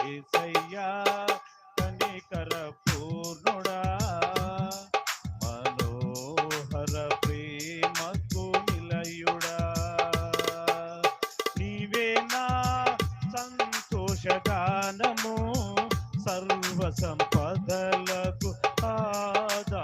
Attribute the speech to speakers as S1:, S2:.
S1: యేసయ్యా కనికర పూర్ణుడా, మనోహర ప్రేమకు నిలయుడా, నీవే నా సంతోషగానము, సర్వ సంపదలకు ఆధారము.